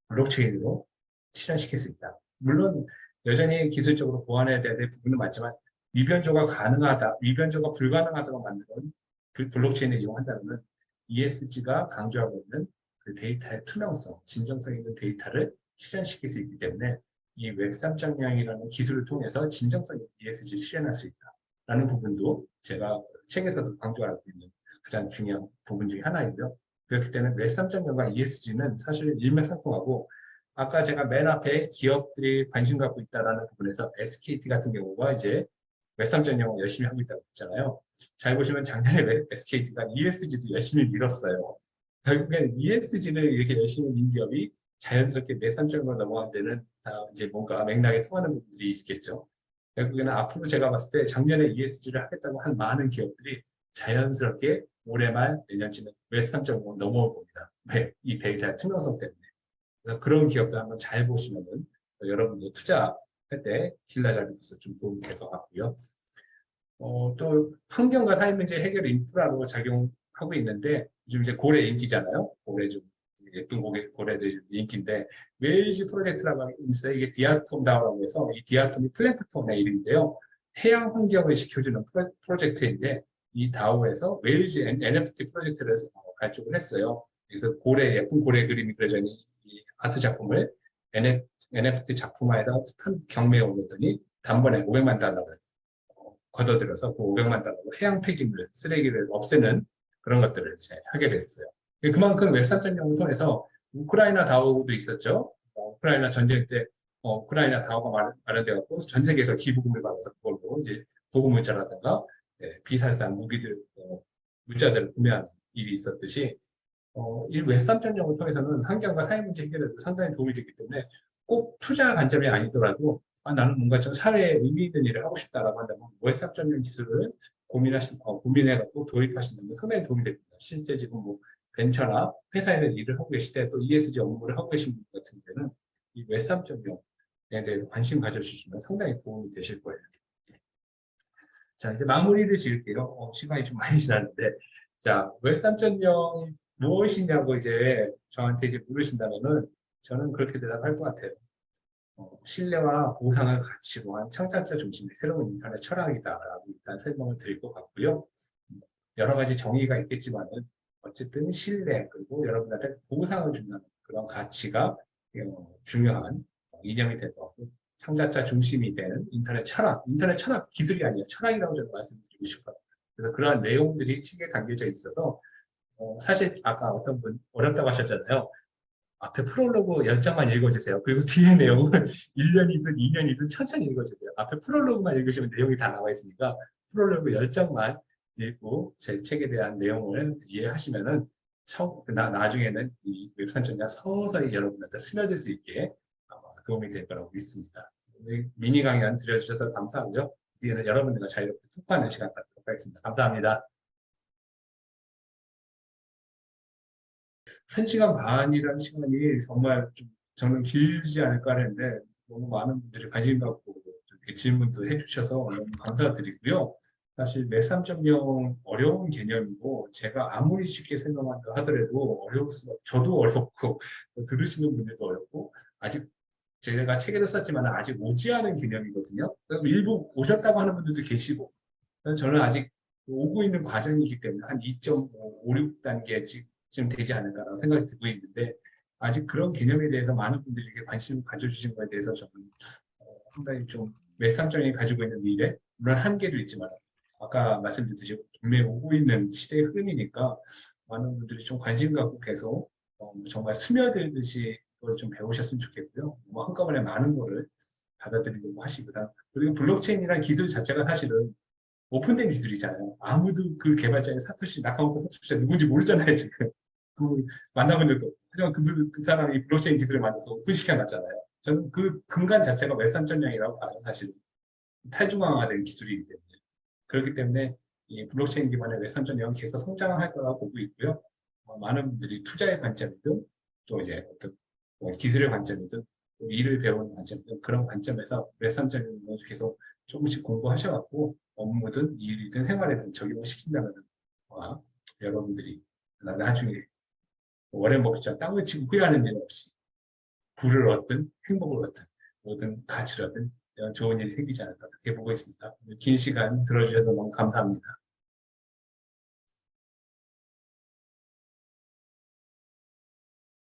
블록체인으로 실현시킬 수 있다. 물론 여전히 기술적으로 보완해야 될 부분은 많지만 위변조가 가능하다, 위변조가 불가능하다고 만드는 그 블록체인을 이용한다면 ESG가 강조하고 있는 그 데이터의 투명성, 진정성 있는 데이터를 실현시킬 수 있기 때문에 이 웹 3.0이라는 기술을 통해서 진정성 있는 ESG 실현할 수 있다라는 부분도 제가 책에서도 강조하고 있는 가장 중요한 부분 중에 하나이고요. 그렇기 때문에 웹 3.0과 ESG는 사실 일맥상통하고 아까 제가 맨 앞에 기업들이 관심 갖고 있다는 부분에서 SKT 같은 경우가 이제 웹 3.0을 열심히 하고 있다고 했잖아요. 잘 보시면 작년에 SKT가 ESG도 열심히 밀었어요. 결국엔 ESG를 이렇게 열심히 민 기업이 자연스럽게 웹 3.0으로 넘어간 데는 다 이제 뭔가 맥락에 통하는 부분들이 있겠죠. 결국에는 앞으로 제가 봤을 때 작년에 ESG를 하겠다고 한 많은 기업들이 자연스럽게 올해 말 내년쯤에 웹 3.0으로 넘어올 겁니다. 왜? 이 데이터의 투명성 때문에. 그래서 그런 기업들 한번 잘 보시면은 여러분들 투자할 때 길라잡이로서 좀 도움이 될 것 같고요. 또 환경과 사회 문제 해결 인프라로 작용하고 있는데 요즘 이제 고래 인기잖아요. 고래 좀 예쁜 고래들 인기인데 웨일즈 프로젝트라고 있어요. 이게 디아톰 다우라고 해서 이 디아톰이 플랭크톤의 이름인데요. 해양 환경을 지켜주는 프로젝트인데 이 다우에서 웨일즈 NFT 프로젝트를 발족을 했어요. 그래서 예쁜 고래 그림이 그려져 있는 이 아트 작품을 NFT 작품화해서 경매에 올렸더니 단번에 500만 달러를 걷어들여서 그 500만 달러로 해양 폐기물, 쓰레기를 없애는 그런 것들을 이제 하게 됐어요. 그만큼 웹 3.0을 통해서 우크라이나 다오도 있었죠. 우크라이나 전쟁 때 우크라이나 다오가 마련되었고 전 세계에서 기부금을 받아서 그걸로 이제 보급 문자라든가 비살상 무기들, 문자들을 구매하는 일이 있었듯이 이 웹 3.0을 통해서는 환경과 사회 문제 해결에도 상당히 도움이 되기 때문에 꼭 투자 관점이 아니더라도 나는 뭔가 좀 사회에 의미 있는 일을 하고 싶다라고 한다면 웹 3.0 기술을 고민해갖고 도입하신다면 상당히 도움이 됩니다. 실제 지금 뭐 벤처나 회사에서 일을 하고 계실 때 또 ESG 업무를 하고 계신 분 같은 경우는 이 웹 3.0 대해 관심 가져주시면 상당히 도움이 되실 거예요. 자, 이제 마무리를 지을게요. 시간이 좀 많이 지났는데. 자, 웹 3.0이 무엇이냐고 이제 저한테 이제 물으신다면은 저는 그렇게 대답할 것 같아요. 신뢰와 보상을 가치로 한 창작자 중심의 새로운 인터넷 철학이다라고 일단 설명을 드릴 것 같고요. 여러 가지 정의가 있겠지만은 어쨌든 신뢰 그리고 여러분한테 보상을 준다는 그런 가치가 중요한 이념이 될 것 같고 창작자 중심이 되는 인터넷 철학 기술이 아니라 철학이라고 저는 말씀드리고 싶어요. 그래서 그러한 내용들이 책에 담겨져 있어서 사실 아까 어떤 분 어렵다고 하셨잖아요. 앞에 프롤로그 10장만 읽어주세요. 그리고 뒤에 내용은 1년이든 2년이든 천천히 읽어주세요. 앞에 프롤로그만 읽으시면 내용이 다 나와 있으니까 프롤로그 10장만 읽고 제 책에 대한 내용을 이해하시면은 나중에는 이 웹산전략 서서히 여러분한테 스며들 수 있게 아마 도움이 될 거라고 믿습니다. 미니 강연 들려주셔서 감사하고요. 뒤에는 여러분들과 자유롭게 톡하는 시간 갖도록 하겠습니다. 감사합니다. 1시간 반이라는 시간이 정말 좀 저는 길지 않을까 했는데 너무 많은 분들이 관심 갖고 이렇게 질문도 해주셔서 너무 감사드리고요. 사실 맵 3.0 어려운 개념이고 제가 아무리 쉽게 생각한다 하더라도 어려울 수가 저도 어렵고 들으시는 분들도 어렵고 아직 제가 책에도 썼지만 아직 오지 않은 개념이거든요. 일부 오셨다고 하는 분들도 계시고 저는 아직 오고 있는 과정이기 때문에 한 2.56단계쯤 되지 않을까라는 생각이 들고 있는데 아직 그런 개념에 대해서 많은 분들이 이렇게 관심을 가져주신 거에 대해서 저는 상당히 좀 외삼정이 가지고 있는 미래 물론 한계도 있지만 아까 말씀드렸듯이 분명히 오고 있는 시대의 흐름이니까 많은 분들이 좀 관심 갖고 계속 정말 스며들듯이 그걸 좀 배우셨으면 좋겠고요. 뭐 한꺼번에 많은 거를 받아들이려고 하시거나 그리고 블록체인이라는 기술 자체가 사실은 오픈된 기술이잖아요. 아무도 그 개발자의 사토시 나카모토 사토시가 누군지 모르잖아요, 지금. 그 만나본 적도 없고. 하지만 그 사람이 블록체인 기술을 만들어서 오픈시켜놨잖아요. 저는 그 근간 자체가 웹3.0이라고 봐요, 사실은. 탈중앙화된 기술이기 때문에. 그렇기 때문에 이 블록체인 기반의 웹3.0은 계속 성장할 거라고 보고 있고요. 많은 분들이 투자의 관점이든 또 이제 어떤 기술의 관점이든 또 일을 배우는 관점이든 그런 관점에서 웹3.0을 계속 조금씩 공부하셔갖고 업무든 일이든 생활이든 적용을 시킨다면 여러분들이 나중에 워렌 버핏처럼 땅을 치고 후회하는 일 없이 부를 얻든 행복을 얻든 모든 가치를 얻든 이런 좋은 일이 생기지 않을까 그렇게 보고 있습니다. 긴 시간 들어주셔서 너무 감사합니다.